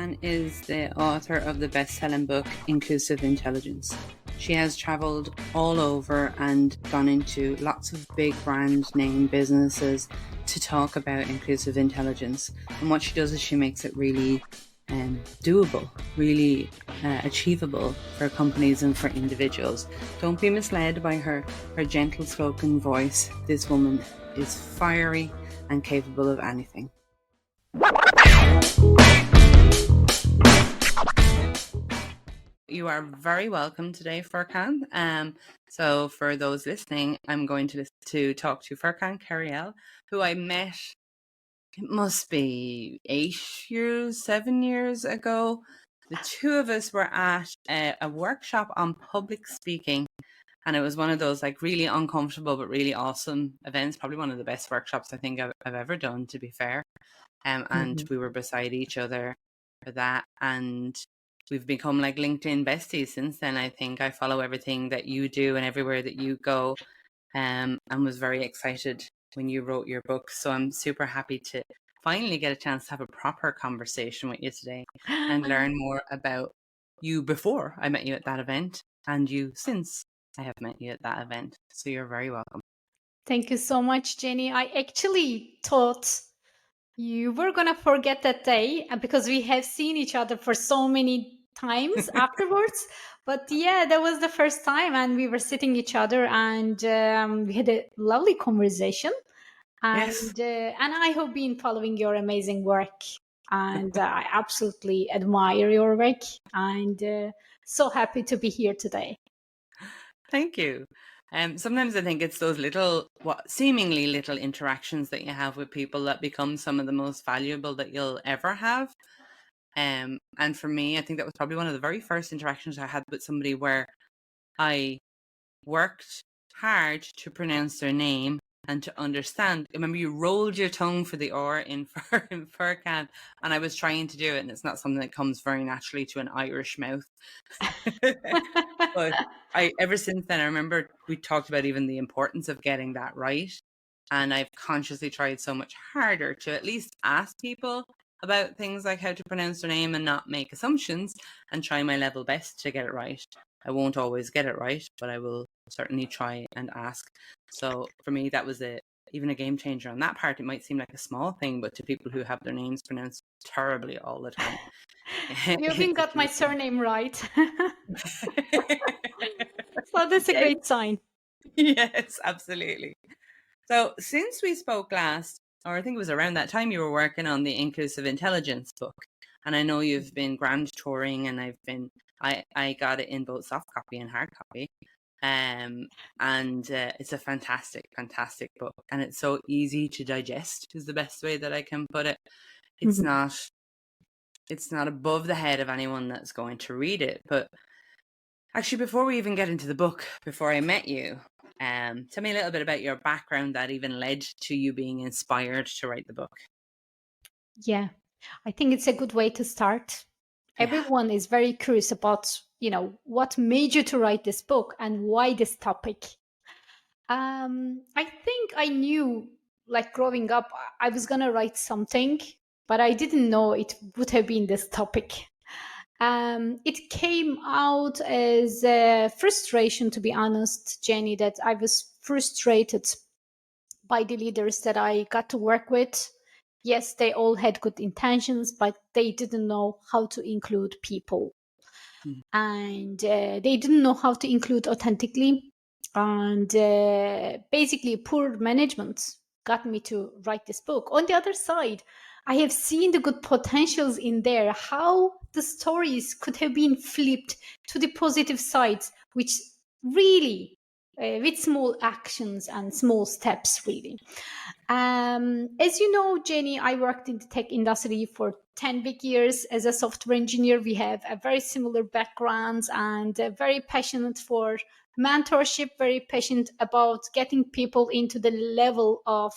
Furkan is the author of the best-selling book, Inclusive Intelligence. She has traveled all over and gone into lots of big brand name businesses to talk about inclusive intelligence. And what she does is she makes it really doable, really achievable for companies and for individuals. Don't be misled by her gentle spoken voice. This woman is fiery and capable of anything. You are very welcome today, Furkan. So for those listening, I'm going to talk to Furkan Karayel, who I met, it must be 7 years ago. The two of us were at a workshop on public speaking, and it was one of those like really uncomfortable but really awesome events. Probably one of the best workshops I think I've ever done, to be fair. And we were beside each other for that, and we've become like LinkedIn besties since then. I think I follow everything that you do and everywhere that you go, and was very excited when you wrote your book. So I'm super happy to finally get a chance to have a proper conversation with you today and learn more about you before I met you at that event and you since I have met you at that event. So you're very welcome. Thank you so much, Jenny. I actually thought you were going to forget that day because we have seen each other for so many times afterwards. But yeah, that was the first time, and we were sitting each other, and we had a lovely conversation. And Yes. And I have been following your amazing work, and I absolutely admire your work, and so happy to be here today. Thank you. Sometimes I think it's those little, seemingly little interactions that you have with people that become some of the most valuable that you'll ever have. And for me, I think that was probably one of the very first interactions I had with somebody where I worked hard to pronounce their name and to understand. I remember you rolled your tongue for the R in Furkan, and I was trying to do it, and it's not something that comes very naturally to an Irish mouth. But ever since then, I remember we talked about even the importance of getting that right. And I've consciously tried so much harder to at least ask people about things like how to pronounce their name and not make assumptions, and try my level best to get it right. I won't always get it right, but I will certainly try and ask. So for me, that was even a game changer on that part. It might seem like a small thing, but to people who have their names pronounced terribly all the time. You even got my surname right. So that's a great sign. Yes, absolutely. So since we spoke last, or I think it was around that time, you were working on the Inclusive Intelligence book. And I know you've been grand touring, and I got it in both soft copy and hard copy. And it's a fantastic, fantastic book. And it's so easy to digest is the best way that I can put it. It's not above the head of anyone that's going to read it. But actually, before we even get into the book, before I met you, tell me a little bit about your background that even led to you being inspired to write the book. Yeah, I think it's a good way to start. Everyone is very curious about, what made you to write this book and why this topic. I think I knew, like growing up, I was going to write something, but I didn't know it would have been this topic. It came out as a frustration, to be honest, Jenny, that I was frustrated by the leaders that I got to work with. Yes, they all had good intentions, but they didn't know how to include people. And they didn't know how to include authentically. And basically, poor management got me to write this book. On the other side, I have seen the good potentials in there, how the stories could have been flipped to the positive sides, which really, with small actions and small steps, really. As you know, Jenny, I worked in the tech industry for 10 big years as a software engineer. We have a very similar backgrounds and very passionate for mentorship, very passionate about getting people into the level of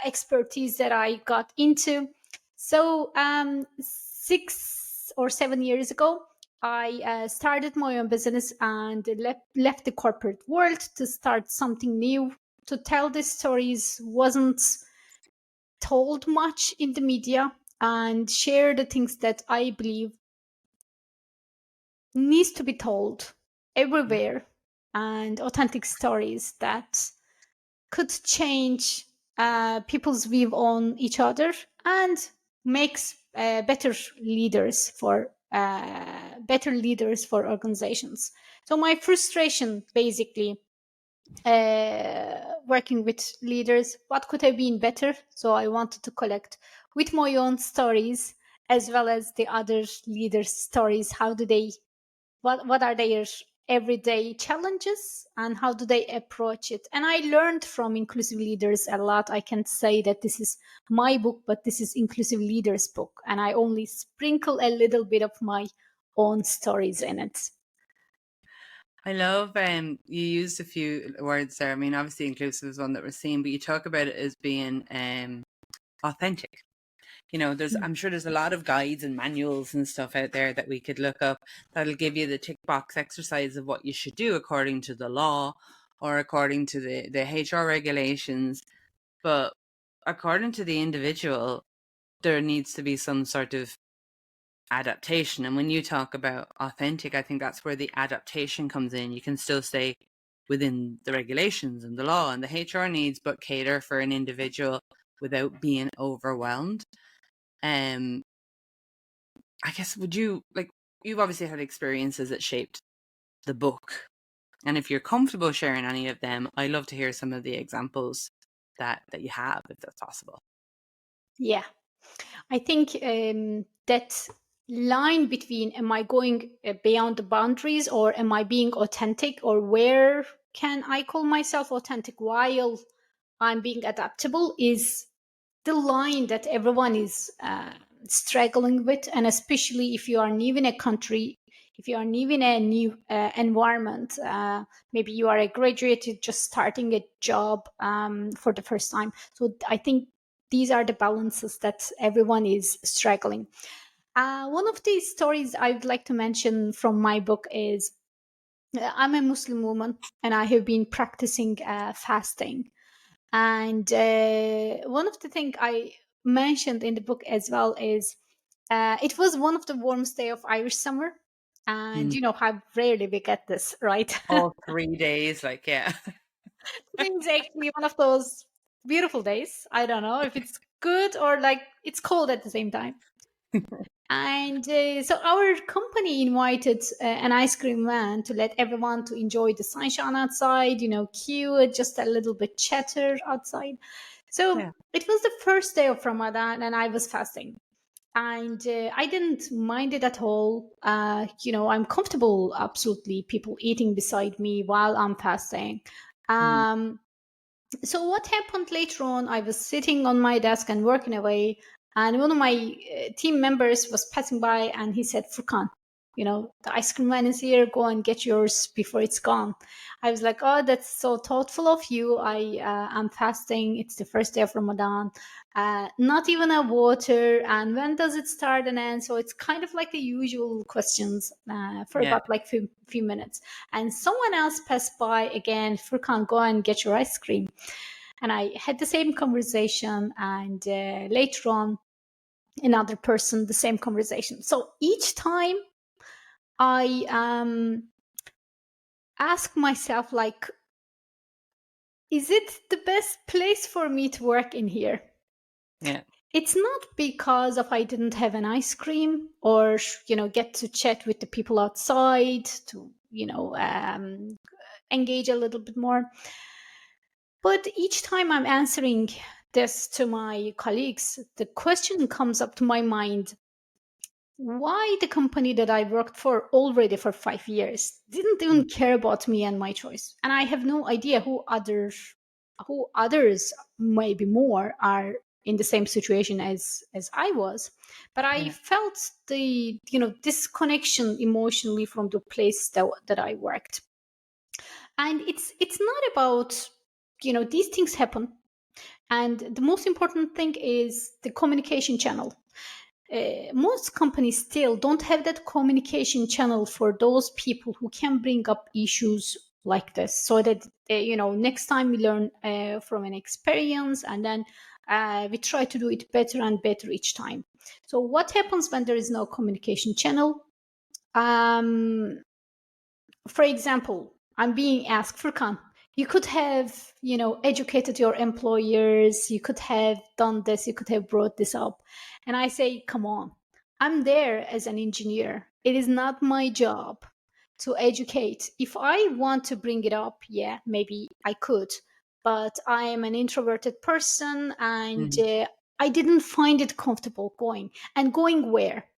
expertise that I got into. So 6 or 7 years ago, I started my own business and left the corporate world to start something new. To tell these stories wasn't told much in the media. and share the things that I believe needs to be told Yeah. everywhere, and authentic stories that could change people's view on each other and makes better leaders for organizations. So my frustration, basically, working with leaders, what could have been better? So I wanted to collect with my own stories as well as the other leaders' stories. How do they what are their everyday challenges and how do they approach it? And I learned from inclusive leaders a lot. I can say that this is my book, but this is inclusive leaders book, and I only sprinkle a little bit of my own stories in it. I love you used a few words there. I mean, obviously inclusive is one that we're seeing, but you talk about it as being authentic. You know, I'm sure there's a lot of guides and manuals and stuff out there that we could look up that'll give you the tick box exercise of what you should do according to the law or according to the HR regulations. But according to the individual, there needs to be some sort of adaptation. And when you talk about authentic, I think that's where the adaptation comes in. You can still stay within the regulations and the law and the HR needs, but cater for an individual without being overwhelmed. I guess, you've obviously had experiences that shaped the book. And if you're comfortable sharing any of them, I'd love to hear some of the examples that you have, if that's possible. Yeah, I think that line between am I going beyond the boundaries or am I being authentic, or where can I call myself authentic while I'm being adaptable, is the line that everyone is struggling with. And especially if you are new in a country, if you are new in a new environment, maybe you are a graduate, you're just starting a job for the first time. So I think these are the balances that everyone is struggling. One of the stories I would like to mention from my book is I'm a Muslim woman and I have been practicing fasting. And one of the things I mentioned in the book as well is it was one of the warmest day of Irish summer. And Mm. you know how rarely we get this, right? All 3 days, yeah. It's actually one of those beautiful days. I don't know if it's good or like it's cold at the same time. And so our company invited an ice cream man to let everyone to enjoy the sunshine outside, queue, just a little bit chatter outside. So Yeah. it was the first day of Ramadan and I was fasting. And I didn't mind it at all. I'm comfortable, absolutely, people eating beside me while I'm fasting. Mm. So what happened later on, I was sitting on my desk and working away, and one of my team members was passing by and he said, Furkan, the ice cream man is here, go and get yours before it's gone. I was like, oh, that's so thoughtful of you. I'm fasting, it's the first day of Ramadan, not even a water, and when does it start and end? So it's kind of like the usual questions for Yeah. about like few minutes. And someone else passed by again, Furkan, go and get your ice cream. And I had the same conversation, and later on, another person, the same conversation. So each time I ask myself, like, is it the best place for me to work in here? Yeah. It's not because of I didn't have an ice cream or, get to chat with the people outside to, engage a little bit more. But each time I'm answering this to my colleagues, the question comes up to my mind: why the company that I worked for already for 5 years didn't even Mm. care about me and my choice? And I have no idea who others maybe more are in the same situation as I was. But I Yeah. felt the disconnection emotionally from the place that I worked. And it's not about these things happen, and the most important thing is the communication channel. Most companies still don't have that communication channel for those people who can bring up issues like this, so that next time we learn from an experience, and then we try to do it better and better each time. So what happens when there is no communication channel? um for example, I'm being asked, Furkan, you could have, educated your employers, you could have done this, you could have brought this up. And I say, come on, I'm there as an engineer. It is not my job to educate. If I want to bring it up, yeah, maybe I could. But I am an introverted person, and Mhm. I didn't find it comfortable going. And going where?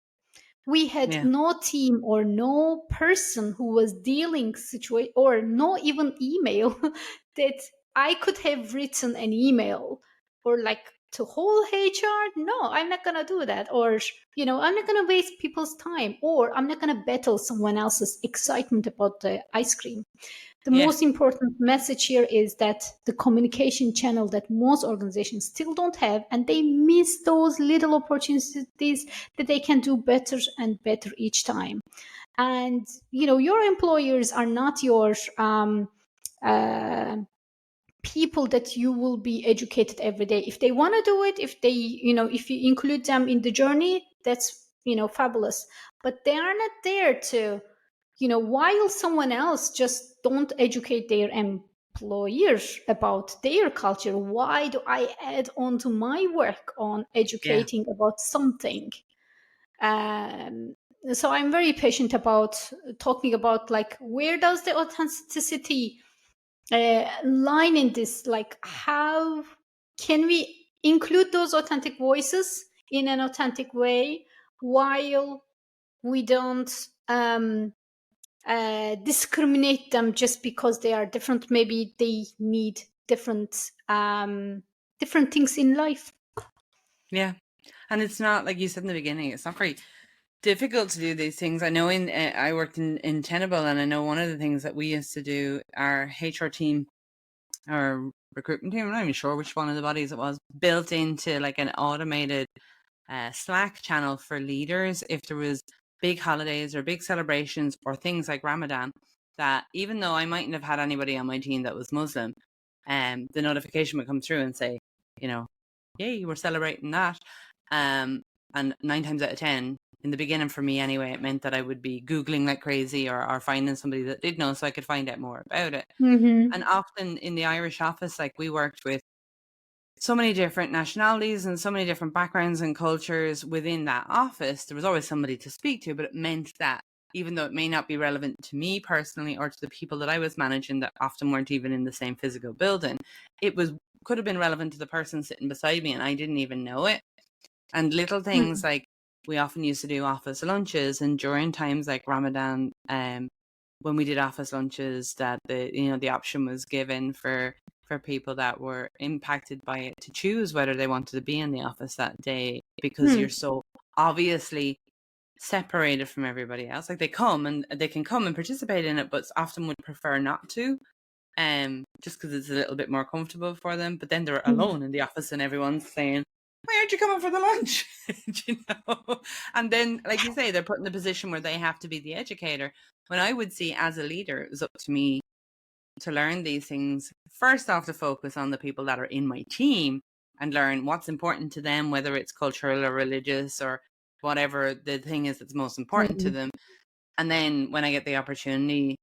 We had Yeah. no team or no person who was dealing situation, or no even email that I could have written an email, or like to whole HR. No, I'm not gonna do that. Or I'm not gonna waste people's time, or I'm not gonna battle someone else's excitement about the ice cream. The Yeah. most important message here is that the communication channel that most organizations still don't have, and they miss those little opportunities that they can do better and better each time. And your employers are not your uh, people that you will be educated every day. If they want to do it, if they, if you include them in the journey, that's fabulous. But they are not there to, while someone else just don't educate their employers about their culture, why do I add on to my work on Yeah. educating about something? um, so I'm very patient about talking about, like, where does the authenticity line in this? Like, how can we include those authentic voices in an authentic way, while we don't discriminate them just because they are different? Maybe they need different things in life. Yeah. And it's not, like you said in the beginning, it's not very difficult to do these things. I know I worked in Tenable, and I know one of the things that we used to do, our HR team, our recruitment team, I'm not even sure which one of the bodies it was, built into like an automated Slack channel for leaders if there was big holidays or big celebrations or things like Ramadan, that even though I mightn't have had anybody on my team that was Muslim, the notification would come through and say, you know, yay, we're celebrating that. And 9 times out of 10, in the beginning for me anyway, it meant that I would be Googling like crazy, or finding somebody that did know so I could find out more about it. And Mm-hmm. often in the Irish office, like, we worked with so many different nationalities and so many different backgrounds and cultures within that office. There was always somebody to speak to, but it meant that even though it may not be relevant to me personally or to the people that I was managing, that often weren't even in the same physical building, it was could have been relevant to the person sitting beside me, and I didn't even know it. And little things like, we often used to do office lunches, and during times like Ramadan, when we did office lunches, that the option was given for people that were impacted by it to choose whether they wanted to be in the office that day, because you're so obviously separated from everybody else. Like, they can come and participate in it, but often would prefer not to, just because it's a little bit more comfortable for them. But then they're alone in the office, and everyone's saying, "Why aren't you coming for the lunch?" you know. And then, like you say, they're put in the position where they have to be the educator. When I would see, as a leader, it was up to me to learn these things. First off, to focus on the people that are in my team and learn what's important to them, whether it's cultural or religious or whatever the thing is that's most important to Mm-hmm. them. And then when I get the opportunity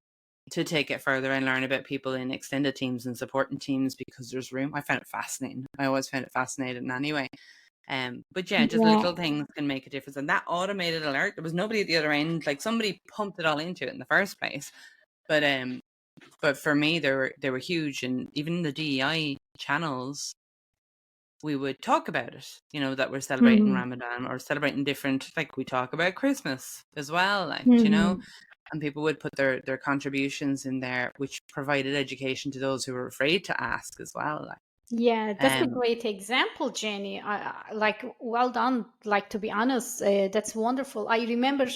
to take it further and learn about people in extended teams and supporting teams, because there's room, I found it fascinating. I always found it fascinating anyway. But yeah, just Yeah. little things can make a difference. And that automated alert, there was nobody at the other end. Like, somebody pumped it all into it in the first place. But for me, they were huge. And even the DEI channels, we would talk about it, that we're celebrating Mm-hmm. Ramadan or celebrating different, like, we talk about Christmas as well, like, Mm-hmm. and people would put their contributions in there, which provided education to those who were afraid to ask as well. Like, Yeah, that's a um, great example, Jenny. Like, well done. Like, to be honest, that's wonderful. I remember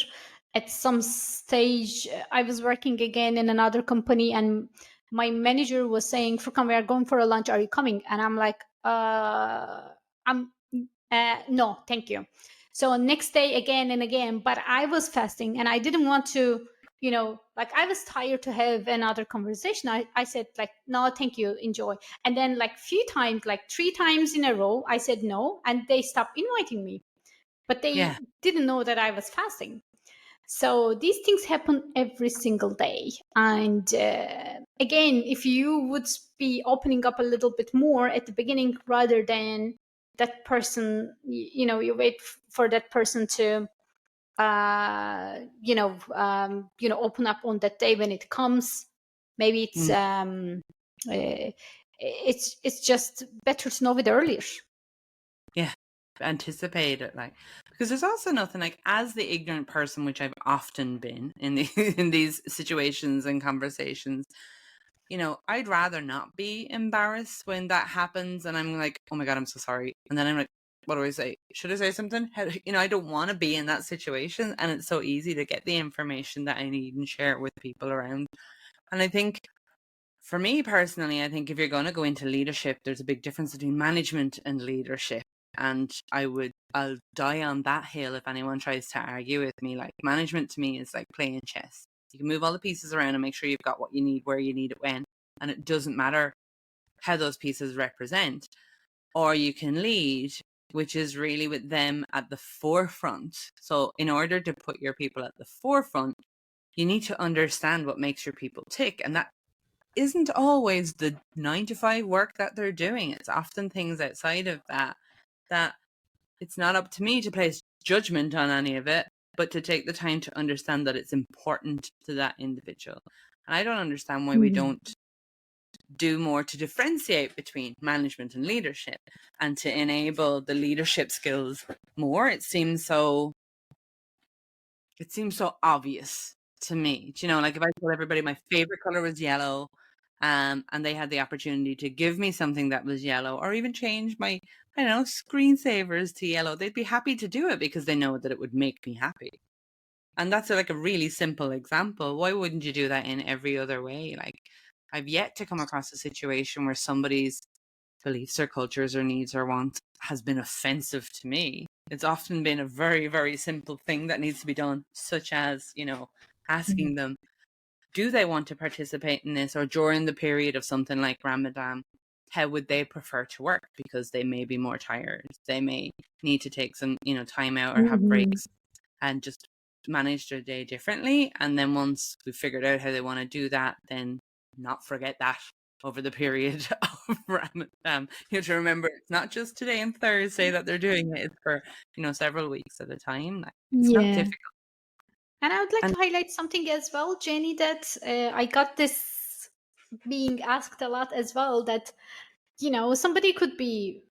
at some stage, I was working again in another company, and my manager was saying, "Furkan, we are going for a lunch. Are you coming?" And I'm like, I'm no, thank you." So next day, again and again, but I was fasting, and I didn't want to. like I was tired to have another conversation. I said like, no, thank you, enjoy. And then like few times, like 3 times in a row, I said no, and they stopped inviting me. But Yeah. they didn't know that I was fasting. So these things happen every single day. And again, if you would be opening up a little bit more at the beginning rather than that person, you wait for that person to open up on that day when it comes. Maybe it's just better to know it earlier. Yeah. Anticipate it, like, because there's also nothing like, as the ignorant person, which I've often been in in these situations and conversations, I'd rather not be embarrassed when that happens, and I'm like, oh my God, I'm so sorry. And then I'm like, what do I say? Should I say something? I don't want to be in that situation, and it's so easy to get the information that I need and share it with people around. And I think, for me personally, I think if you're going to go into leadership, there's a big difference between management and leadership. And I'll die on that hill if anyone tries to argue with me. Like, management to me is like playing chess. You can move all the pieces around and make sure you've got what you need, where you need it, when, and it doesn't matter how those pieces represent. Or you can lead, which is really with them at the forefront. So in order to put your people at the forefront, you need to understand what makes your people tick. And that isn't always the 9 to 5 work that they're doing. It's often things outside of that it's not up to me to place judgment on any of it, but to take the time to understand that it's important to that individual. And I don't understand why we don't do more to differentiate between management and leadership, and to enable the leadership skills more. It seems so obvious to me. Like, if I told everybody my favorite color was yellow, and they had the opportunity to give me something that was yellow, or even change my, I don't know, screensavers to yellow, they'd be happy to do it because they know that it would make me happy. And that's like a really simple example. Why wouldn't you do that in every other way? Like, I've yet to come across a situation where somebody's beliefs or cultures or needs or wants has been offensive to me. It's often been a very, very simple thing that needs to be done, such as, asking them, do they want to participate in this? Or during the period of something like Ramadan, how would they prefer to work? Because they may be more tired. They may need to take some, time out or have breaks and just manage their day differently. And then once we've figured out how they want to do that, then not forget that over the period of Ramadan. You have to remember, it's not just today and Thursday that they're doing it. It's for, several weeks at a time. Like, it's not Yeah. difficult. And I would like And to highlight something as well, Jenny, that I got this being asked a lot as well, that, somebody could be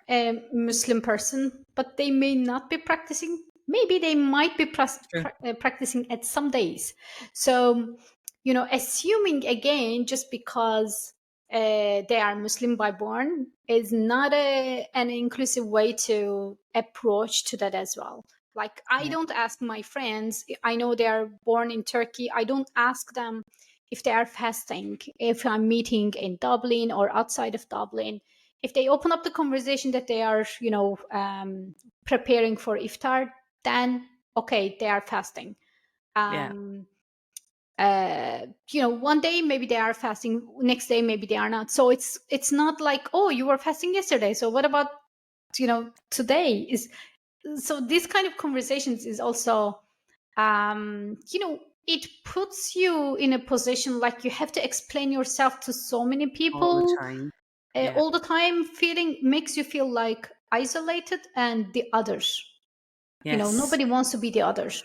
a Muslim person, but they may not be practicing. Maybe they might be practicing at some days. So, assuming again, just because they are Muslim by born is not an inclusive way to approach to that as well. Like, I don't ask my friends, I know they are born in Turkey, I don't ask them if they are fasting, if I'm meeting in Dublin or outside of Dublin. If they open up the conversation that they are, preparing for iftar, then okay, they are fasting. One day maybe they are fasting, next day maybe they are not. So it's not like, oh, you were fasting yesterday, so what about today? Is so this kind of conversations is also it puts you in a position like you have to explain yourself to so many all the people time. all the time. Feeling makes you feel like isolated and the others. Yes. Nobody wants to be the others.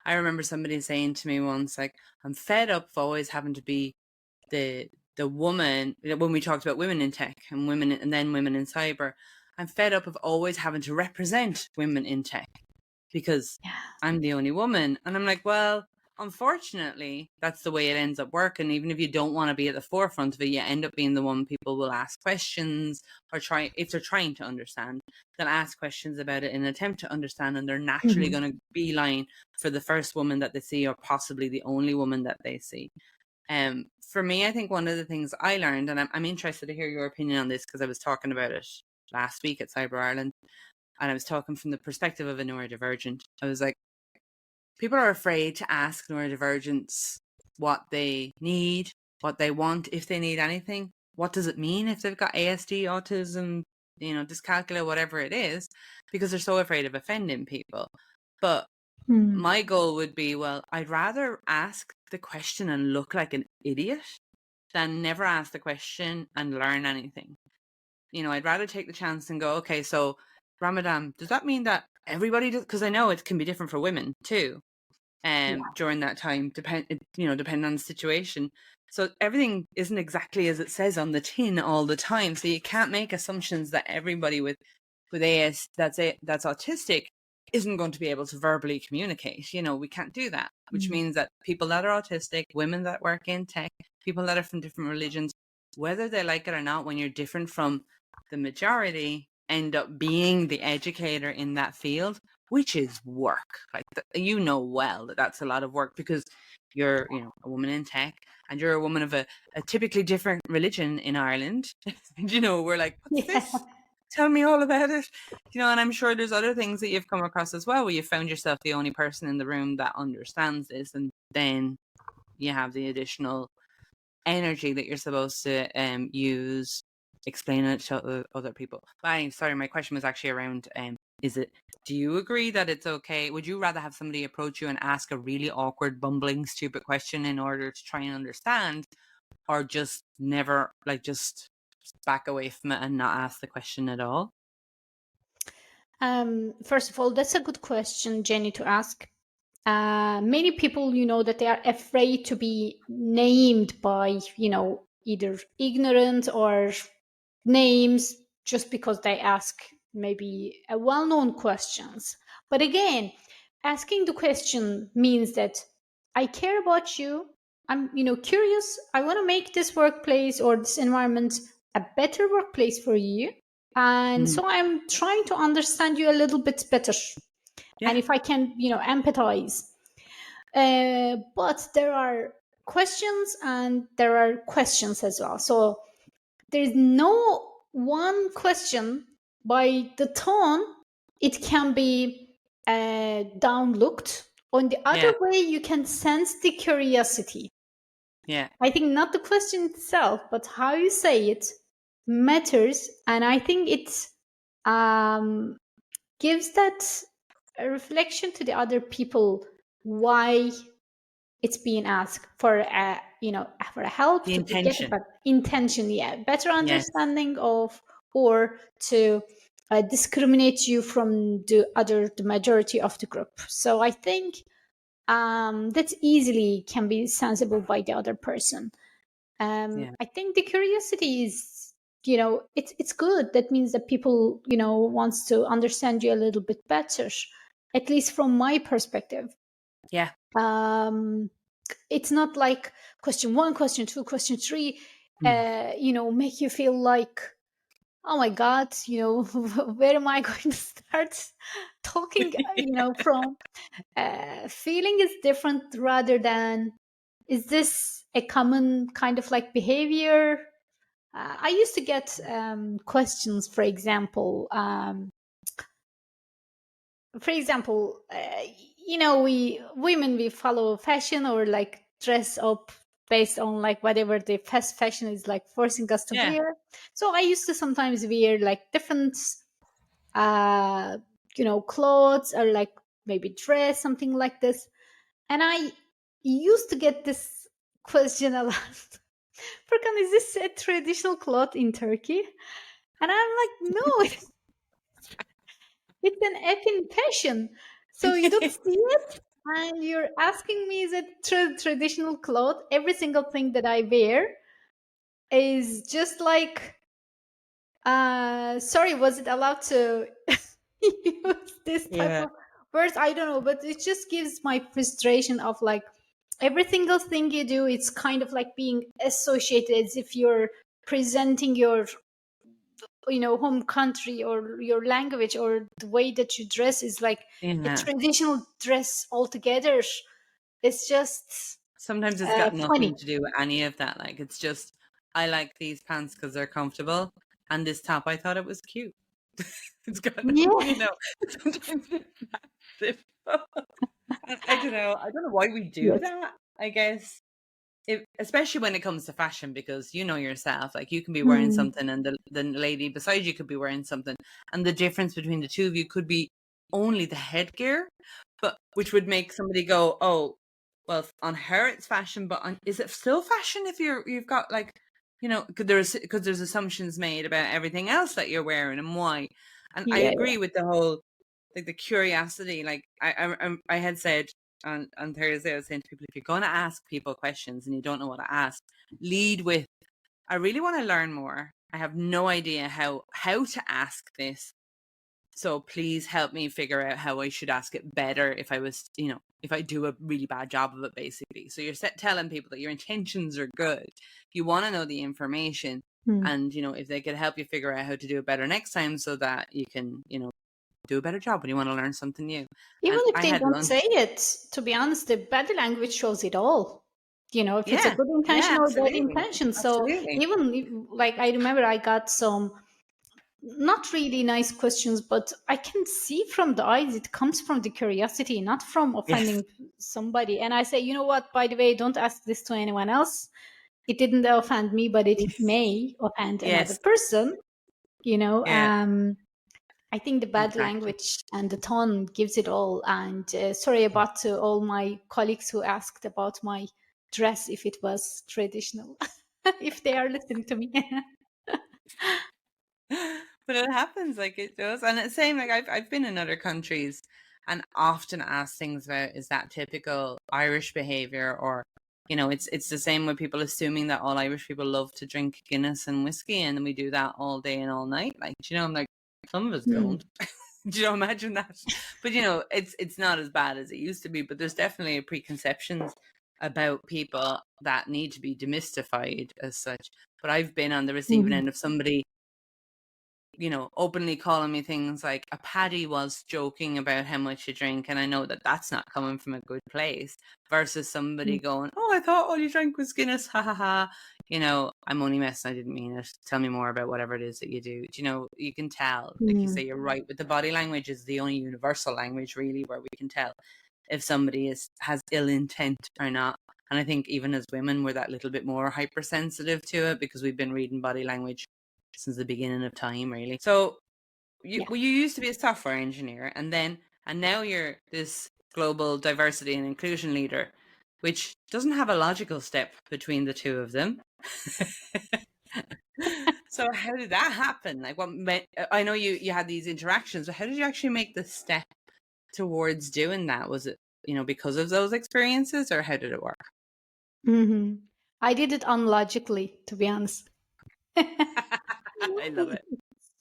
I remember somebody saying to me once, like, I'm fed up of always having to be the woman, when we talked about women in tech and women and then women in cyber. I'm fed up of always having to represent women in tech because I'm the only woman. And I'm like, well, unfortunately, that's the way it ends up working. Even if you don't want to be at the forefront of it, you end up being the one people will ask questions, or try, if they're trying to understand, they'll ask questions about it in an attempt to understand, and they're naturally going to beeline for the first woman that they see, or possibly the only woman that they see. For me, I think one of the things I learned, and I'm interested to hear your opinion on this, because I was talking about it last week at Cyber Ireland, and I was talking from the perspective of a neurodivergent. I was like, people are afraid to ask neurodivergents what they need, what they want, if they need anything. What does it mean if they've got ASD, autism, dyscalculia, whatever it is, because they're so afraid of offending people. But my goal would be, well, I'd rather ask the question and look like an idiot than never ask the question and learn anything. I'd rather take the chance and go, okay, so Ramadan, does that mean that everybody does? Because I know it can be different for women too. During that time, depending on the situation. So everything isn't exactly as it says on the tin all the time. So you can't make assumptions that everybody with AS that's autistic isn't going to be able to verbally communicate. We can't do that, which means that people that are autistic, women that work in tech, people that are from different religions, whether they like it or not, when you're different from the majority, end up being the educator in that field, which is work. Like, well, that's a lot of work, because you're, a woman in tech, and you're a woman of a typically different religion in Ireland. We're like, what's this? Tell me all about it. And I'm sure there's other things that you've come across as well, where you found yourself the only person in the room that understands this, and then you have the additional energy that you're supposed to use explaining it to other people. But sorry, my question was actually around do you agree that it's okay? Would you rather have somebody approach you and ask a really awkward, bumbling, stupid question in order to try and understand, or just never, just back away from it and not ask the question at all? First of all, that's a good question, Jenny, to ask. Many people, that they are afraid to be named by, either ignorant or names, just because they ask maybe a well-known questions. But again, asking the question means that I care about you. I'm, curious. I want to make this workplace or this environment a better workplace for you. And so I'm trying to understand you a little bit better. Yeah. And if I can, empathize. But there are questions and there are questions as well. So there's no one question. By the tone, it can be downlooked. On the other way, you can sense the curiosity. Yeah. I think not the question itself, but how you say it matters. And I think it gives that a reflection to the other people why it's being asked for a for a help, The to get intention. a intention, better understanding of, or to discriminate you from the majority of the group. So I think that easily can be sensible by the other person. I think the curiosity is, it's good. That means that people, wants to understand you a little bit better, at least from my perspective. Yeah. It's not like question 1, question 2, question 3, make you feel like, oh my God, where am I going to start talking, from? Feeling is different, rather than, is this a common kind of like behavior? I used to get questions, for example, we women, we follow fashion, or like dress up based on like whatever the fast fashion is like forcing us to wear. So I used to sometimes wear like different clothes, or like maybe dress something like this. And I used to get this question a lot. Furkan, is this a traditional cloth in Turkey? And I'm like, no, it's an effing fashion. So you don't see it, and you're asking me, is it traditional cloth? Every single thing that I wear is just like, sorry, was it allowed to use this type of words? I don't know, but it just gives my frustration of like, every single thing you do, it's kind of like being associated as if you're presenting your home country or your language, or the way that you dress is like a traditional dress altogether. It's just sometimes it's got funny. nothing to do with any of that. Like, it's just, I like these pants because they're comfortable, and this top, I thought it was cute. It's got, sometimes it's that simple. I don't know. I don't know why we do Yes. that. I guess especially when it comes to fashion, because you know yourself, like you can be wearing Mm, something and the lady beside you could be wearing something, and the difference between the two of you could be only the headgear, but which would make somebody go, "Oh, well, on her it's fashion, but is it still fashion if you've got like, because there's assumptions made about everything else that you're wearing and why." And I yeah, agree with the whole like the curiosity. Like I had said on Thursday, I was saying to people, if you're going to ask people questions and you don't know what to ask, lead with, I really want to learn more. I have no idea how to ask this. So please help me figure out how I should ask it better if I was, if I do a really bad job of it, basically. So you're telling people that your intentions are good. You want to know the information. yeah. And, if they could help you figure out how to do it better next time so that you can, do a better job when you want to learn something new. Even And if I they had don't lunch. say it, to be honest, the body language shows it all. If it's a Yeah. good Yeah, intention or bad absolutely. intention. So Absolutely. even like I remember I got some not really nice questions, but I can see from the eyes it comes from the curiosity, not from Yes. offending somebody. And I say, you know what, by the way, don't ask this to anyone else. It didn't offend me, but it may offend another Yes. person. You know, Yeah, um, I think the bad exactly. language and the tone gives it all. And sorry about all my colleagues who asked about my dress if it was traditional, if they are listening to me. But it happens, like it does. And it's same, like I've been in other countries and often asked things about, is that typical Irish behavior? Or, it's the same with people assuming that all Irish people love to drink Guinness and whiskey and we do that all day and all night. Like, I'm like, some of us Hmm. don't. Do imagine that? But it's not as bad as it used to be. But there's definitely a preconceptions about people that need to be demystified as such. But I've been on the receiving Mhm. end of somebody, openly calling me things like a paddy was joking about how much you drink. And I know that that's not coming from a good place versus somebody going, oh, I thought all you drank was Guinness. Ha ha ha. I'm only messing. I didn't mean it. Tell me more about whatever it is that you do. You can tell, like you say, Mm. you're right with the body language is the only universal language really where we can tell if somebody has ill intent or not. And I think even as women, we're that little bit more hypersensitive to it because we've been reading body language since the beginning of time, really. So Yeah. you used to be a software engineer, and now you're this global diversity and inclusion leader, which doesn't have a logical step between the two of them. So how did that happen? Like, I know you had these interactions, but how did you actually make the step towards doing that? Was it because of those experiences, or how did it work? Hmm. I did it unlogically, to be honest. I love it.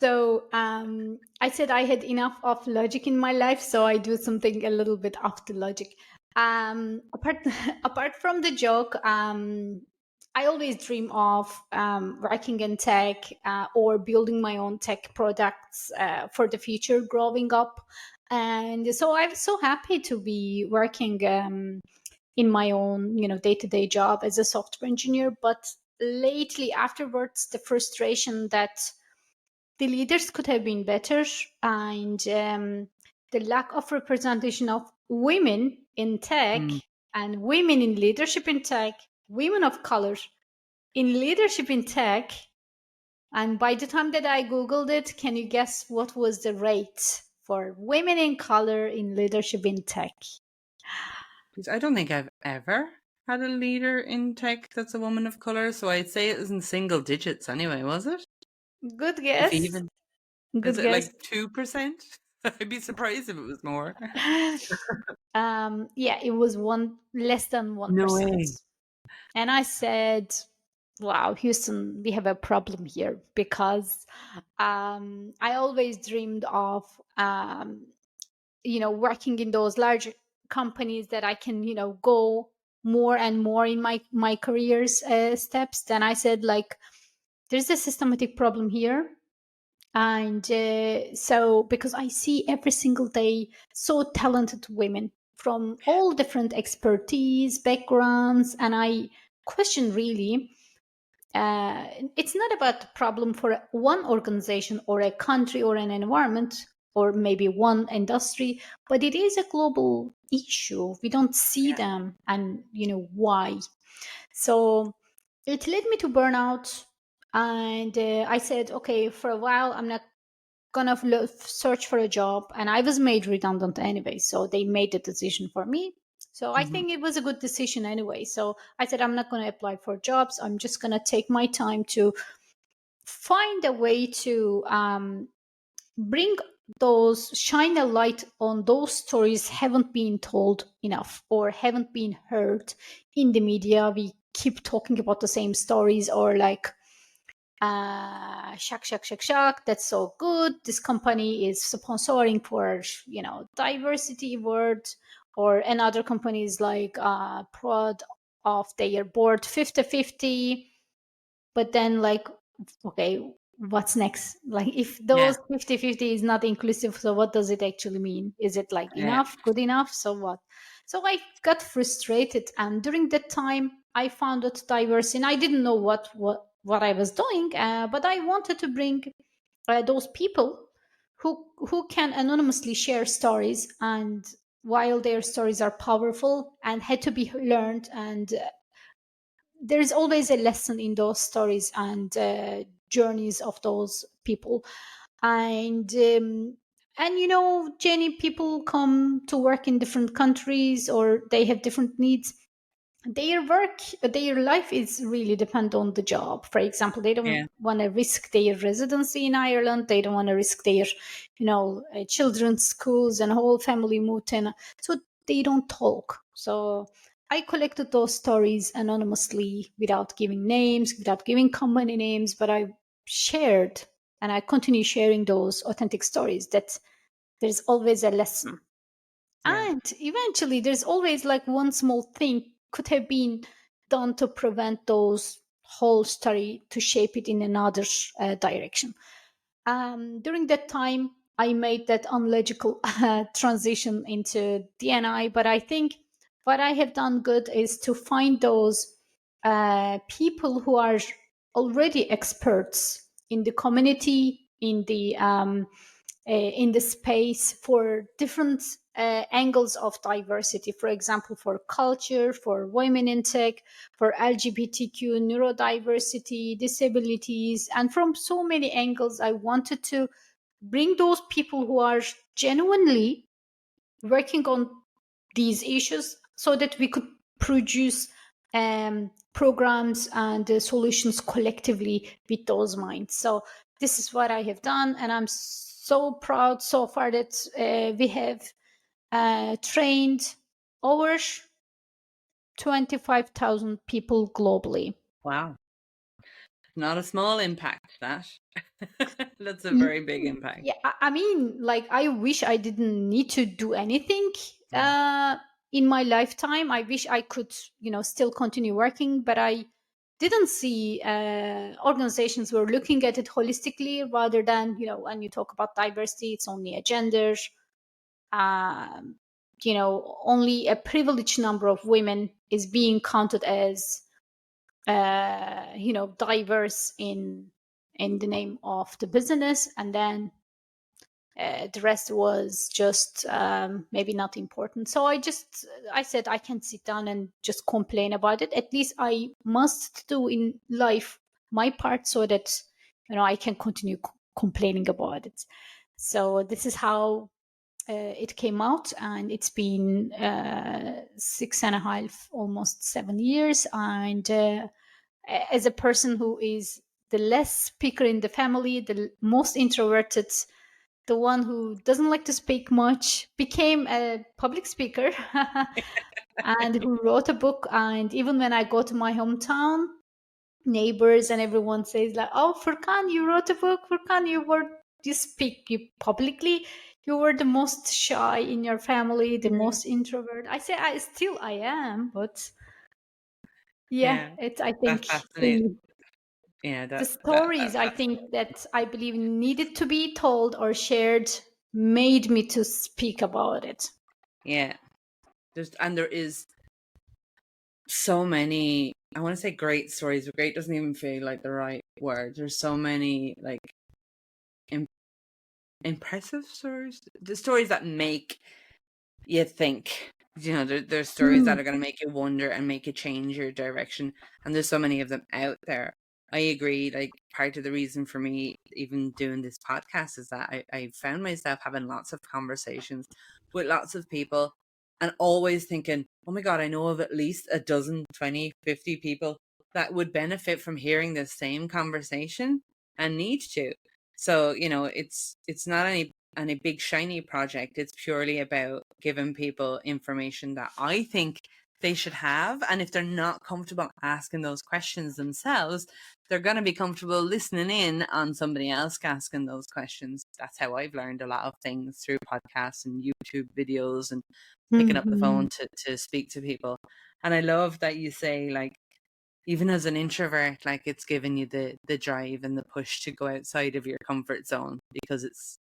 So I said I had enough of logic in my life, so I do something a little bit off the logic. Apart apart from the joke, I always dream of working in tech or building my own tech products for the future growing up. And so I'm so happy to be working in my own, day-to-day job as a software engineer. But lately, afterwards, the frustration that the leaders could have been better, and the lack of representation of women in tech Mm. and women in leadership in tech, women of color in leadership in tech. And by the time that I Googled it, can you guess what was the rate for women in color in leadership in tech? Because I don't think I've ever had a leader in tech that's a woman of color, so I'd say it was in single digits anyway, was it? Good If guess. even. Is Good it guess. like 2%? I'd be surprised if it was more. Yeah, it was less than No 1%. way. And I said, wow, Houston, we have a problem here because I always dreamed of, working in those large companies that I can, go more and more in my career's steps. Then I said, like, there's a systematic problem here. And so, because I see every single day so talented women from all different expertise, backgrounds, and I question really, it's not about the problem for one organization or a country or an environment. or maybe one industry, but it is a global issue. We don't see them, and why. So it led me to burnout, and I said, okay, for a while I'm not gonna search for a job, and I was made redundant anyway, so they made the decision for me. So I think it was a good decision anyway. So I said, I'm not going to apply for jobs. I'm just going to take my time to find a way to bring shine a light on those stories haven't been told enough or haven't been heard in the media. We keep talking about the same stories, or like, shock, that's so good, this company is sponsoring for diversity award, or another company is like proud of their board 50-50. But then, like, okay, what's next? Like, if Yeah. those 50-50 is not inclusive, so what does it actually mean? Is it like Yeah. enough, good enough? So what? So I got frustrated, and during that time I found it diverse, and I didn't know what I was doing, but I wanted to bring those people who can anonymously share stories, and while their stories are powerful and had to be learned, and there is always a lesson in those stories and journeys of those people. And Jenny, people come to work in different countries, or they have different needs. Their life is really depend on the job. For example, they don't Yeah. want to risk their residency in Ireland. They don't want to risk their children's schools and whole family moving, so they don't talk. So I collected those stories anonymously, without giving names, without giving company names, but I shared, and I continue sharing those authentic stories, that there's always a lesson. Yeah. And eventually, there's always like one small thing could have been done to prevent those whole story to shape it in another direction. During that time, I made that unlogical transition into DNI, but I think what I have done good is to find those people who are already experts in the community, in the space, for different angles of diversity. For example, for culture, for women in tech, for LGBTQ, neurodiversity, disabilities, and from so many angles. I wanted to bring those people who are genuinely working on these issues, so that we could produce programs and solutions collectively with those minds. So this is what I have done, and I'm so proud so far that we have trained over 25,000 people globally. Wow. Not a small impact, that. That's a Mm, very big impact. Yeah, I mean, like, I wish I didn't need to do anything Yeah. in my lifetime. I wish I could, still continue working, but I didn't see organizations were looking at it holistically, rather than, when you talk about diversity, it's only a gender. Um, only a privileged number of women is being counted as, diverse in the name of the business, and then the rest was just maybe not important. So I said, I can't sit down and just complain about it. At least I must do in life my part, so that I can continue complaining about it. So this is how it came out, and it's been 6.5, almost 7 years. And as a person who is the less speaker in the family, the most introverted, the one who doesn't like to speak much, became a public speaker and who wrote a book. And even when I go to my hometown, neighbors and everyone says like, "Oh, Furkan, you wrote a book. Furkan, you speak you publicly. You were the most shy in your family, the Yeah. most introvert." I say, I am, but yeah, Yeah. it's, I That's think, fascinating. the Yeah, the that's stories, I think, fascinating. that I believe needed to be told or shared made me to speak about it. Yeah. There is so many, I want to say great stories, but great doesn't even feel like the right word. There's so many like impressive stories, the stories that make you think. There's stories Hmm. that are going to make you wonder and make you change your direction. And there's so many of them out there. I agree. Like, part of the reason for me even doing this podcast is that I found myself having lots of conversations with lots of people and always thinking, oh my God, I know of at least a dozen, 20, 50 people that would benefit from hearing this same conversation and need to. So, it's not any big shiny project. It's purely about giving people information that I think they should have. And if they're not comfortable asking those questions themselves, they're going to be comfortable listening in on somebody else asking those questions. That's how I've learned a lot of things, through podcasts and YouTube videos and picking up the Mhm. phone to speak to people. And I love that you say, like, even as an introvert, like, it's given you the drive and the push to go outside of your comfort zone, because it's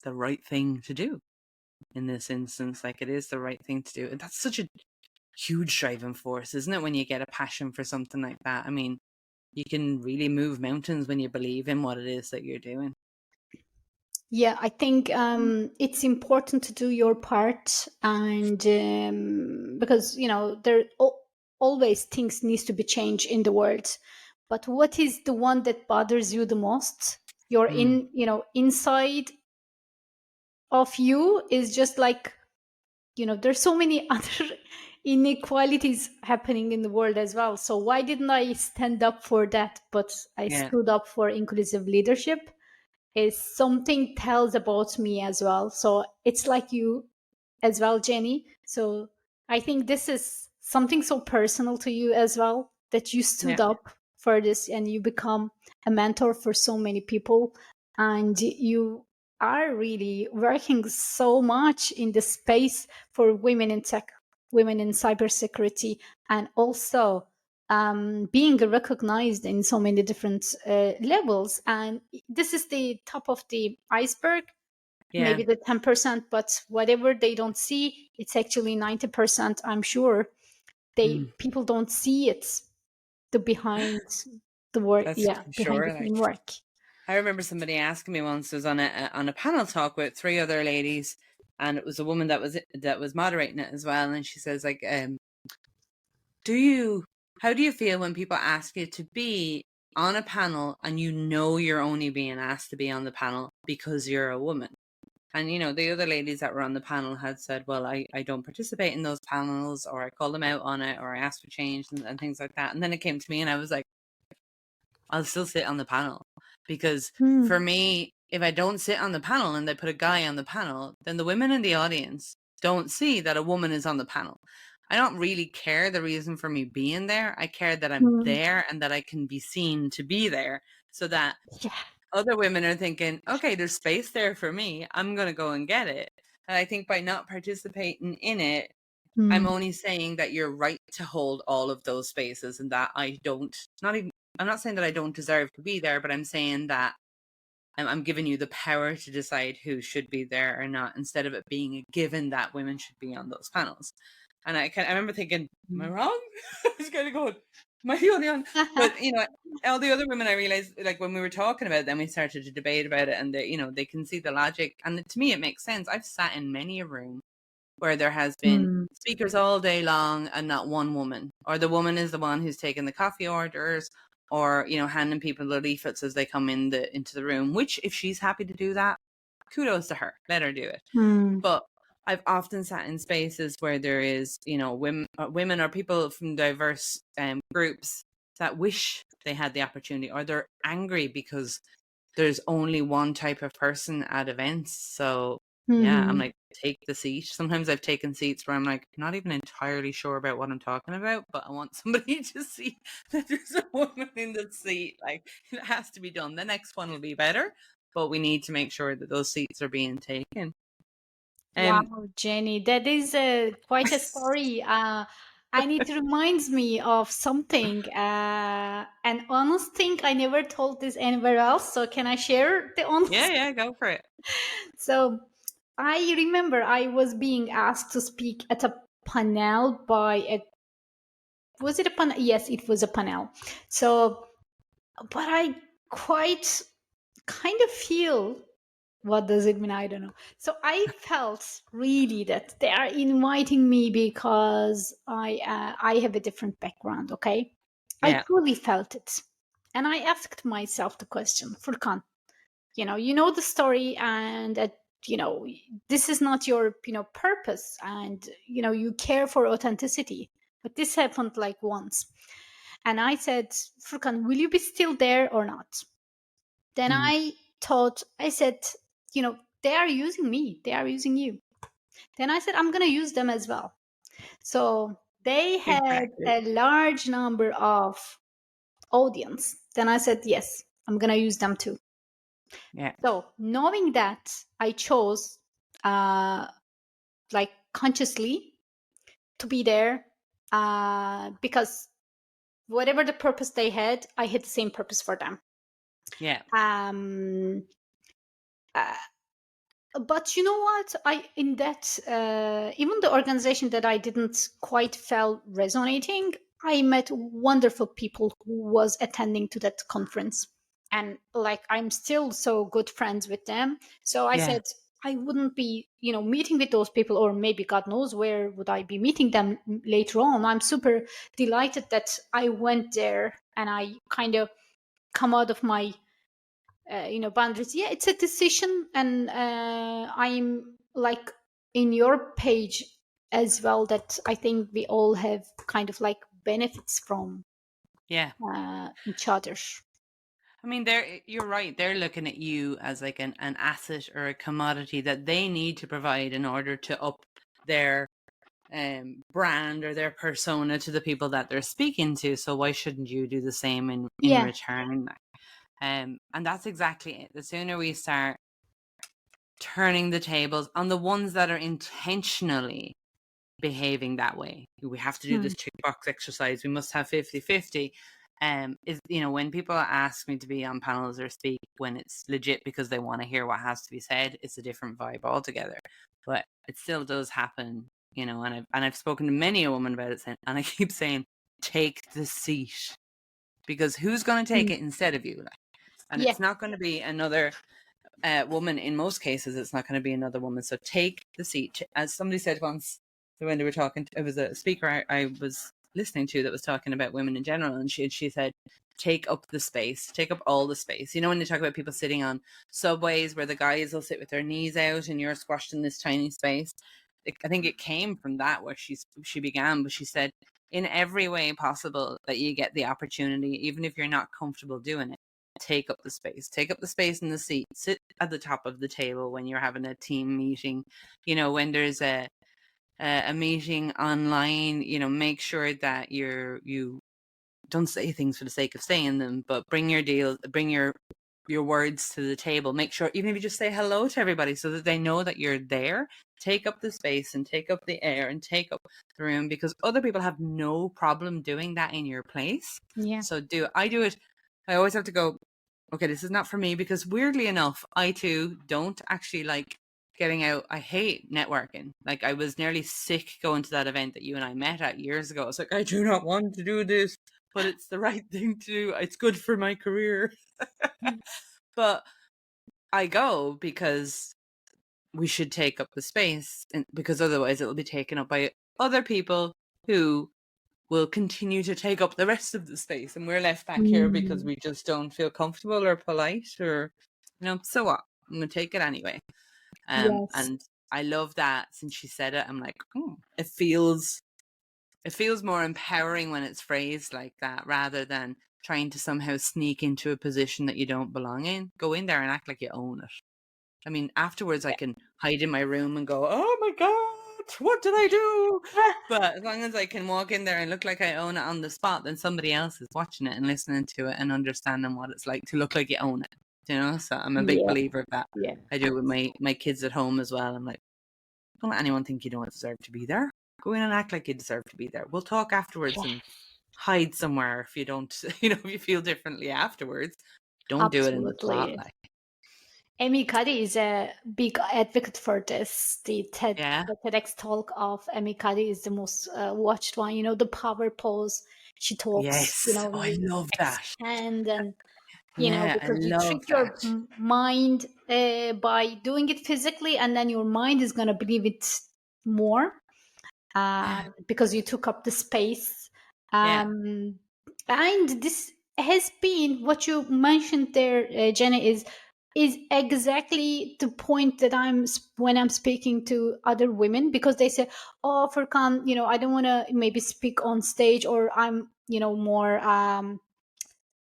the right thing to do in this instance. Like, it is the right thing to do. And that's such a huge driving force, isn't it? When you get a passion for something like that. I mean, you can really move mountains when you believe in what it is that you're doing. Yeah, I think it's important to do your part, and because there always things needs to be changed in the world. But what is the one that bothers you the most? Your Mm, inside of you is just like, there's so many other inequalities happening in the world as well. So why didn't I stand up for that? But I yeah, stood up for inclusive leadership. Is something tells about me as well. So it's like you as well, Jenny. So I think this is something so personal to you as well, that you stood yeah, up for this and you become a mentor for so many people. And you are really working so much in the space for women in tech, women in cybersecurity, and also being recognized in so many different levels. And this is the top of the iceberg, yeah. maybe the 10%, but whatever they don't see, it's actually 90%. I'm sure Mm, people don't see it, the behind the work. that's Yeah, for behind the sure. Like, scene work. I remember somebody asking me once, was on a panel talk with three other ladies, and it was a woman that was moderating it as well. And she says, like, do you how do you feel when people ask you to be on a panel and you're only being asked to be on the panel because you're a woman? And the other ladies that were on the panel had said, well, I don't participate in those panels, or I call them out on it, or I ask for change, and things like that. And then it came to me and I was like, I'll still sit on the panel, because for Hmm. me, if I don't sit on the panel and they put a guy on the panel, then the women in the audience don't see that a woman is on the panel. I don't really care the reason for me being there. I care that I'm Hmm. there and that I can be seen to be there, so that Yeah. other women are thinking, okay, there's space there for me. I'm going to go and get it. And I think by not participating in it, I'm Hmm. only saying that you're right to hold all of those spaces, and that I'm not saying that I don't deserve to be there, but I'm saying that I'm giving you the power to decide who should be there or not, instead of it being a given that women should be on those panels. And I remember thinking, am I wrong? I was kind of going, am I the only one? But all the other women, I realized, like, when we were talking about it, then we started to debate about it, and they can see the logic, and to me it makes sense. I've sat in many a room where there has been Hmm. speakers all day long and not one woman, or the woman is the one who's taking the coffee orders, or handing people the leaflets as they come into the room, which, if she's happy to do that, kudos to her, let her do it. Hmm. But I've often sat in spaces where there is women or people from diverse groups that wish they had the opportunity, or they're angry because there's only one type of person at events. So yeah, I'm Hmm. like, take the seat. Sometimes I've taken seats where I'm like, not even entirely sure about what I'm talking about, but I want somebody to see that there's a woman in the seat. Like, it has to be done. The next one will be better, but we need to make sure that those seats are being taken. Um, Wow, Jenny, that is quite a story. And it reminds me of something, an honest thing. I never told this anywhere else. So can I share the yeah, honest? yeah, go for it. So I remember I was being asked to speak at a panel by was it a panel? Yes, it was a panel. So, but I quite kind of feel What does it mean? I don't know. So I felt really that they are inviting me because I have a different background. Okay, I Yeah. truly felt it, and I asked myself the question, Furkan, you know the story, and that this is not your purpose, and you care for authenticity, but this happened like once, and I said, Furkan, will you be still there or not? Then Mm. I said, they are using me, they are using you. Then I said, I'm going to use them as well. So they had Exactly. a large number of audience. Then I said, yes, I'm going to use them too. Yeah. So knowing that, I chose like consciously to be there, because whatever the purpose they had, I had the same purpose for them. Yeah. um uh, but you know what, I in that even the organization that I didn't quite felt resonating, I met wonderful people who was attending to that conference, and like I'm still so good friends with them. So I Yeah. said I wouldn't be meeting with those people, or maybe God knows where would I be meeting them later on. I'm super delighted that I went there, and I kind of come out of my boundaries. Yeah, it's a decision, and I'm like in your page as well, that I think we all have kind of like benefits from Yeah. each other. I mean, you're right. They're looking at you as like an asset or a commodity that they need to provide in order to up their brand or their persona to the people that they're speaking to. So why shouldn't you do the same in Yeah. return? And that's exactly it. The sooner we start turning the tables on the ones that are intentionally behaving that way, we have to do Hmm. this tick box exercise, we must have 50-50. Is when people ask me to be on panels or speak when it's legit because they want to hear what has to be said, it's a different vibe altogether. But it still does happen, and I've spoken to many a woman about it, and I keep saying, take the seat, because who's going to take Hmm. it instead of you? And Yeah. it's not going to be another woman. In most cases, it's not going to be another woman. So take the seat. As somebody said once when they were talking, it was a speaker I was listening to that was talking about women in general, and she said, take up the space, take up all the space. When they talk about people sitting on subways where the guys will sit with their knees out and you're squashed in this tiny space. I think it came from that where she began, but she said, in every way possible that you get the opportunity, even if you're not comfortable doing it, take up the space. Take up the space in the seat. Sit at the top of the table when you're having a team meeting. When there's a meeting online, make sure that you don't say things for the sake of saying them, but bring your words to the table. Make sure, even if you just say hello to everybody so that they know that you're there, take up the space and take up the air and take up the room, because other people have no problem doing that in your place. Yeah. So I do it. I always have to go, okay, this is not for me, because weirdly enough, I too don't actually like getting out. I hate networking. Like, I was nearly sick going to that event that you and I met at years ago. It's like, I do not want to do this, but it's the right thing to do. It's good for my career. But I go because we should take up the space, and because otherwise it'll be taken up by other people who will continue to take up the rest of the space, and we're left back here because Mm. we just don't feel comfortable or polite, or so what, I'm gonna take it anyway. Yes. And I love that. Since she said it, I'm like, it feels more empowering when it's phrased like that, rather than trying to somehow sneak into a position that you don't belong in. Go in there and act like you own it. I mean, afterwards I can hide in my room and go, oh my God, what did I do? But as long as I can walk in there and look like I own it on the spot, then somebody else is watching it and listening to it and understanding what it's like to look like you own it. So I'm a big Yeah. believer of that. Yeah. I do it with my kids at home as well. I'm like, don't let anyone think you don't deserve to be there. Go in and act like you deserve to be there. We'll talk afterwards and hide somewhere if you don't, if you feel differently afterwards. Don't do it in the Absolutely. spotlight. Amy Cuddy is a big advocate for this. Yeah. The TEDx talk of Amy Cuddy is the most watched one. The power pose. She talks, Yes. Oh, I you love that. expand, and Yeah, I because you love trick your that. mind by doing it physically, and then your mind is going to believe it more because you took up the space. Yeah. Um, and this has been what you mentioned there, Jenny, is exactly the point that when I'm speaking to other women, because they say, "Oh, Furkan, I don't want to maybe speak on stage, or I'm, more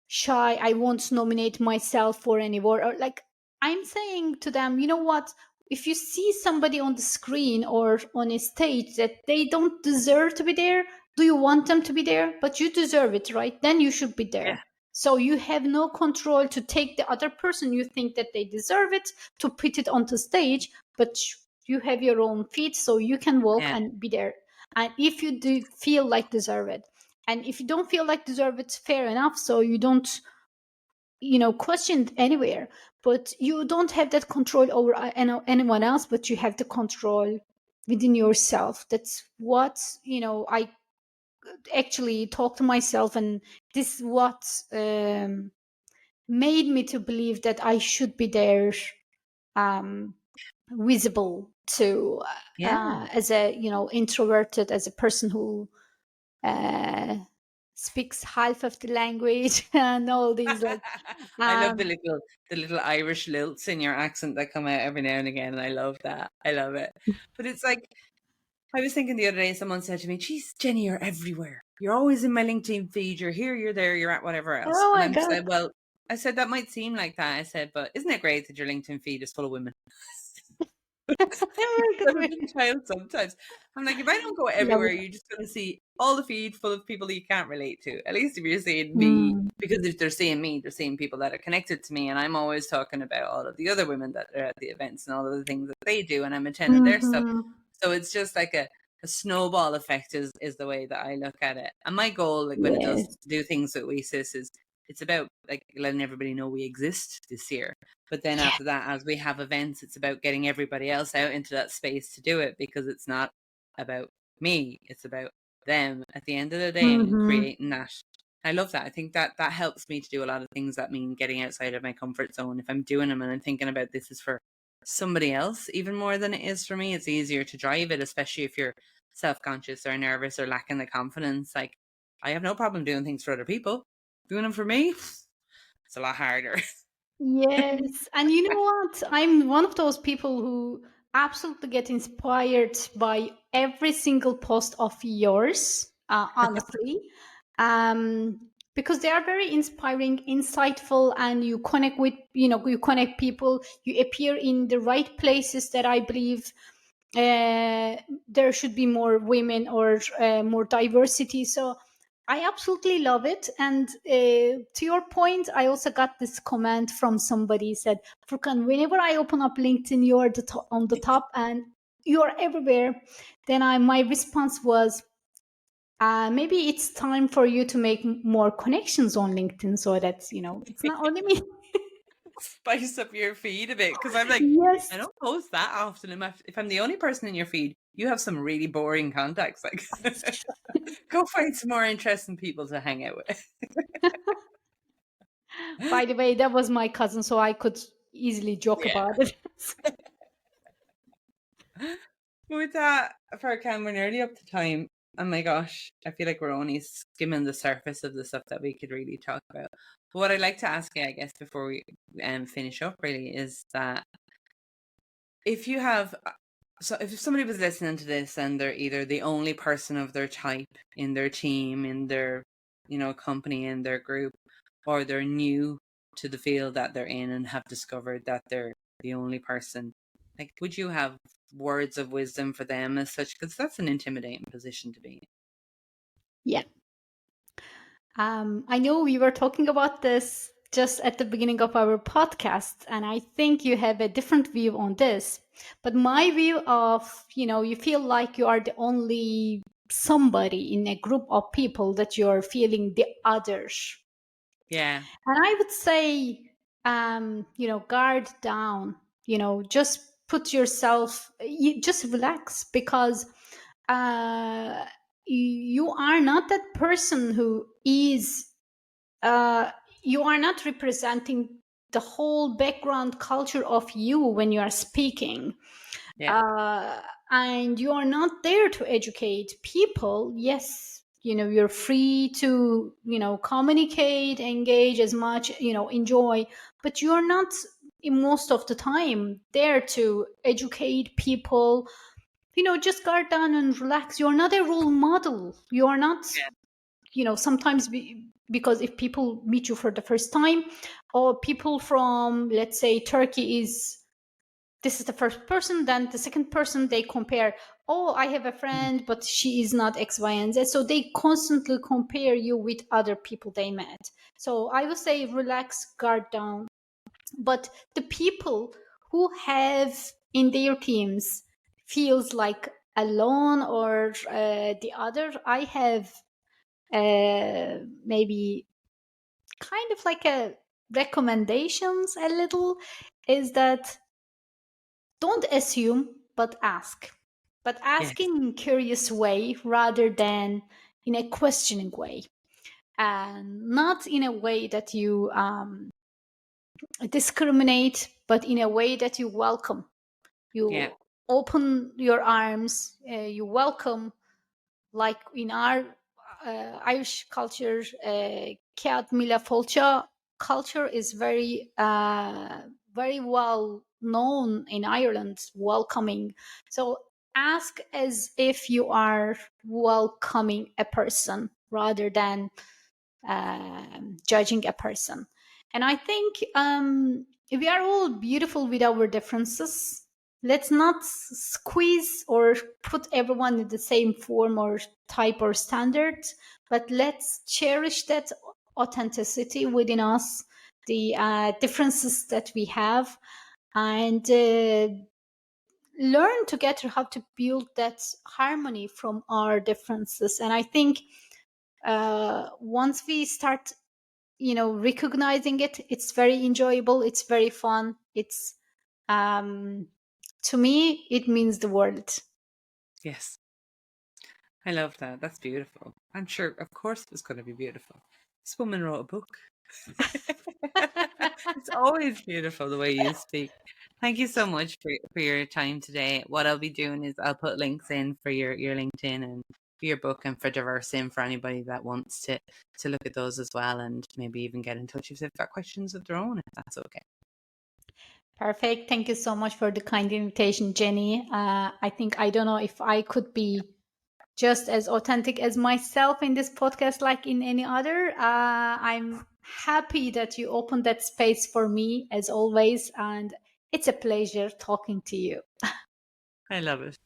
shy. I won't nominate myself for any award." Or like, I'm saying to them, you know what? If you see somebody on the screen or on a stage that they don't deserve to be there, do you want them to be there? But you deserve it, right? Then you should be Yeah. there. So you have no control to take the other person you think that they deserve it to put it onto stage, but you have your own feet, so you can walk Yeah. and be there. And if you do feel like deserve it, and if you don't feel like deserve it, fair enough, so you don't questioned anywhere, but you don't have that control over anyone else, but you have the control within yourself. That's what I actually talk to myself, and this is what made me to believe that I should be there, um visible to Yeah. as a introverted, as a person who uh speaks half of the language and all these, like, I love um the little Irish lilts in your accent that come out every now and again. And I love that. I love it. But it's like, I was thinking the other day, someone said to me, "Geez, Jenny, you're everywhere. You're always in my LinkedIn feed. You're here, you're there, you're at whatever else." Oh And my I god. said, "Well, I said that might seem like that." I said, "But isn't it great that your LinkedIn feed is full of women?" Very good I'm a way. big child sometimes. I'm like, if I don't go Love everywhere, it. you're just going to see all the feed full of people that you can't relate to. At least if you're seeing me, Mm. because if they're seeing me, they're seeing people that are connected to me. And I'm always talking about all of the other women that are at the events and all of the things that they do. And I'm attending their stuff. Mm-hmm. So it's just like a snowball effect is the way that I look at it. And my goal, like when it does Yes. do things with WeSys, is it's about like letting everybody know we exist this year. But then Yeah. after that, as we have events, it's about getting everybody else out into that space to do it, because it's not about me, it's about them at the end of the day, and Mm-hmm. creating that. I love that. I think that that helps me to do a lot of things that mean getting outside of my comfort zone. If I'm doing them and I'm thinking about this is for somebody else even more than it is for me, it's easier to drive it, especially if you're self-conscious or nervous or lacking the confidence. Like, I have no problem doing things for other people. Doing them for me, it's a lot harder. Yes. And you know what? I'm one of those people who absolutely get inspired by every single post of yours, honestly. Um, because they are very inspiring, insightful, and you connect with, you connect people, you appear in the right places that I believe there should be more women, or more diversity. So I absolutely love it. And to your point, I also got this comment from somebody said, Furkan, whenever I open up LinkedIn, you're on the top and you're everywhere. Then my response was, maybe it's time for you to make more connections on LinkedIn, so that, it's not only me. Spice up your feed a bit, because I'm like, I Yes. don't post that often. If I'm the only person in your feed, you have some really boring contacts. Like, go find some more interesting people to hang out with. By the way, that was my cousin, so I could easily joke Yeah. about it. With that, Farkan, we're nearly up to time. Oh my gosh, I feel like we're only skimming the surface of the stuff that we could really talk about. But what I'd like to ask you, I guess, before we finish up, really, is that if you have, so if somebody was listening to this and they're either the only person of their type in their team, in their, company, in their group, or they're new to the field that they're in and have discovered that they're the only person, like, would you have words of wisdom for them as such? Because that's an intimidating position to be in. Yeah. I know we were talking about this just at the beginning of our podcast, and I think you have a different view on this. But my view of, you feel like you are the only somebody in a group of people, that you're feeling the others. Yeah. And I would say, guard down, just put yourself, just relax, because you are not that person who is, uh, you are not representing the whole background culture of you when you are speaking. And you are not there to educate people. Yes, you're free to communicate, engage as much, enjoy, but you're not in most of the time there to educate people. Just guard down and relax. You're not a role model. You are not, sometimes because if people meet you for the first time, or people from, let's say, Turkey, this is the first person, then the second person they compare, oh, I have a friend but she is not X, Y, and Z, so they constantly compare you with other people they met. So I would say relax, guard down. But the people who have in their teams feels like alone, or the other, I have maybe kind of like a recommendations a little, is that don't assume, but ask. But ask in a curious way rather than in a questioning way. And not in a way that you discriminate, but in a way that you welcome. You open your arms, you welcome, like in our Irish culture, Keat Mila Folcha culture is very well known in Ireland, welcoming. So ask as if you are welcoming a person rather than judging a person. And I think we are all beautiful with our differences. Let's not squeeze or put everyone in the same form or type or standard, but let's cherish that authenticity within us, the differences that we have, and learn together how to build that harmony from our differences. And I think once we start recognizing it, it's very enjoyable, it's very fun, it's to me it means the world. Yes, I love that. That's beautiful. I'm sure, of course, it was going to be beautiful. This woman wrote a book. It's always beautiful the way you speak. Thank you so much for your time today. What I'll be doing is I'll put links in for your LinkedIn and for your book, and for Diversim, for anybody that wants to look at those as well, and maybe even get in touch if they've got questions of their own, if that's okay. Perfect. Thank you so much for the kind invitation, Jenny. I think, I don't know if I could be just as authentic as myself in this podcast like in any other. I'm happy that you opened that space for me as always, and it's a pleasure talking to you. I love it.